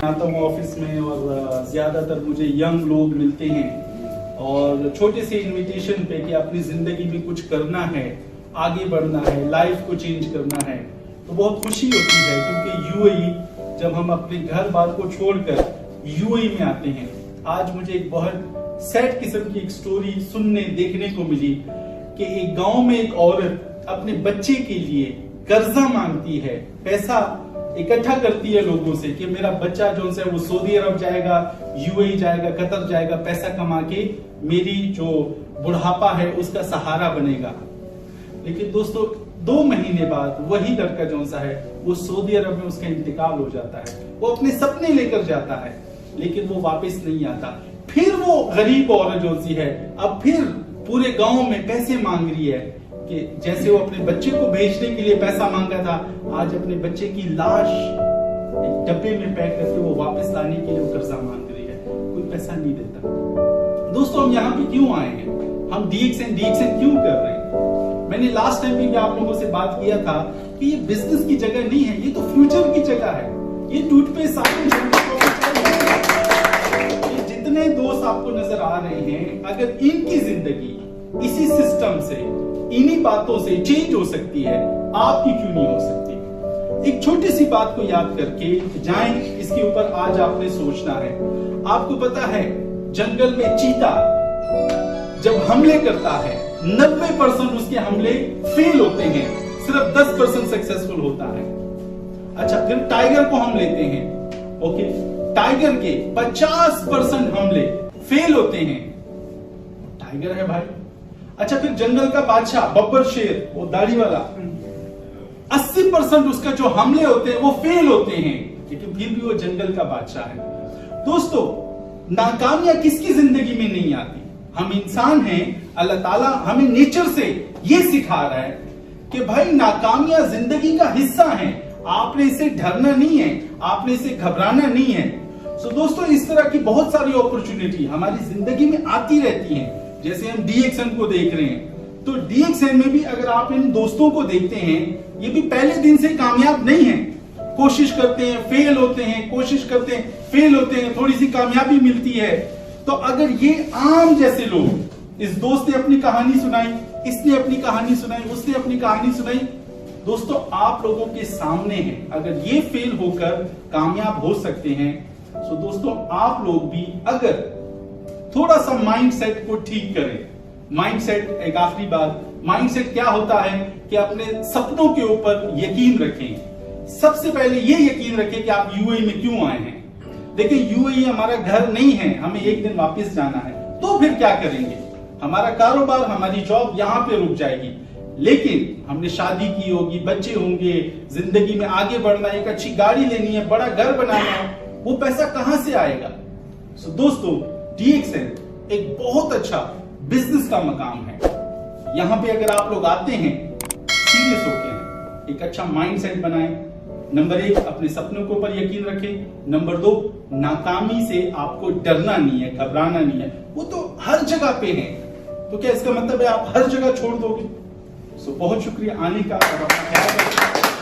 आता हूँ ऑफिस में और ज़्यादातर मुझे यंग लोग मिलते हैं और छोटे से इनविटेशन पे कि अपनी ज़िंदगी में कुछ करना है, आगे बढ़ना है, लाइफ को चेंज करना है, तो बहुत खुशी होती है क्योंकि यूएई जब हम अपने घर बार को छोड़कर यूएई में आते हैं। आज मुझे एक बहुत सैड किस्म की एक स्टोरी सुनने देखने को मिली कि एक गांव में एक औरत अपने बच्चे के लिए कर्जा मांगती है, पैसा इकट्ठा करती है लोगों से कि मेरा बच्चा जो है वो सऊदी अरब जाएगा, यूएई जाएगा, कतर जाएगा, पैसा कमा के मेरी जो बुढ़ापा है उसका सहारा बनेगा। लेकिन दोस्तों 2 महीने बाद वही लड़का जो सा है वो सऊदी अरब में उसका इंतकाल हो जाता है। वो अपने सपने लेकर जाता है लेकिन वो वापस नहीं आता। फिर वो गरीब औरत जो सी है अब फिर पूरे गांव में पैसे मांग रही है कि जैसे वो अपने बच्चे को भेजने के लिए पैसा मांगा था, आज अपने बच्चे की लाश एक डब्बे में पैक करके वो वापस लाने के लिए वो कर्जा मांग रही है, कोई पैसा नहीं देता। दोस्तों हम यहाँ पे क्यों आए हैं? हम डीएक्सएन क्यों कर रहे हैं? मैंने लास्ट टाइम भी आप लोगों से बात किया था कि ये बिजनेस की जगह नहीं है, ये तो फ्यूचर की जगह है। ये टूथपेस्ट साबुन जितने दोस्त आपको नजर आ रहे हैं, अगर इनकी जिंदगी इसी सिस्टम से, इन्हीं बातों से चेंज हो सकती है, आपकी क्यों नहीं हो सकती? एक छोटी सी बात को याद करके जाएं, इसके ऊपर आज आपने सोचना है। आपको पता है जंगल में चीता जब हमले करता है 90% उसके हमले फेल होते हैं, सिर्फ 10% सक्सेसफुल होता है। अच्छा, फिर टाइगर को हम लेते हैं, ओके, टाइगर के 50% हमले फेल होते हैं, टाइगर है भाई। अच्छा, फिर जंगल का बादशाह बब्बर शेर, वो दाढ़ी वाला, 80% उसका जो हमले होते हैं वो फेल होते हैं, लेकिन फिर भी वो जंगल का बादशाह है। दोस्तों नाकामियां किसकी जिंदगी में नहीं आती? हम इंसान हैं, अल्लाह ताला हमें नेचर से ये सिखा रहा है कि भाई नाकामियां जिंदगी का हिस्सा है, आपने इसे डरना नहीं है, आपने इसे घबराना नहीं है। सो दोस्तों इस तरह की बहुत सारी अपॉर्चुनिटी हमारी जिंदगी में आती रहती हैं। जैसे हम डीएक्सएन को देख रहे हैं, तो डीएक्सएन में भी अगर आप इन दोस्तों को देखते हैं, ये भी पहले दिन से कामयाब नहीं है, कोशिश करते हैं फेल होते हैं, कोशिश करते हैं फेल होते हैं, थोड़ी सी कामयाबी मिलती है। तो अगर ये आम जैसे लोग, इस दोस्त ने अपनी कहानी सुनाई, इसने अपनी कहानी सुनाई, उसने अपनी कहानी सुनाई, दोस्तों आप लोगों के सामने है, अगर ये फेल होकर कामयाब हो सकते हैं, तो दोस्तों आप लोग भी अगर थोड़ा सा माइंडसेट को ठीक करें। माइंडसेट, एक आखिरी बात, माइंडसेट क्या होता है कि अपने सपनों के ऊपर यकीन रखें। सबसे पहले ये यकीन रखें कि आप यूएई में क्यों आए हैं। देखिए यूएई हमारा घर नहीं है, हमें एक दिन वापस जाना है, तो फिर क्या करेंगे? हमारा कारोबार, हमारी जॉब यहां पे रुक जाएगी, लेकिन हमने शादी की होगी, बच्चे होंगे, जिंदगी में आगे बढ़ना, एक अच्छी गाड़ी लेनी है, बड़ा घर बनाना है, वो पैसा कहां से आएगा? सो दोस्तों डीएक्सएन एक बहुत अच्छा बिजनेस का मकाम है। यहां पे अगर आप लोग आते हैं, सीरियस होके हैं, एक अच्छा माइंडसेट बनाएं। नंबर 1 अपने सपनों के ऊपर यकीन रखें। नंबर 2 नाकामी से आपको डरना नहीं है, घबराना नहीं है, वो तो हर जगह पे है। तो क्या इसका मतलब है आप हर जगह छोड़ दोगे? सो बहुत शुक्रिया आने का, और अपना ख्याल रखें।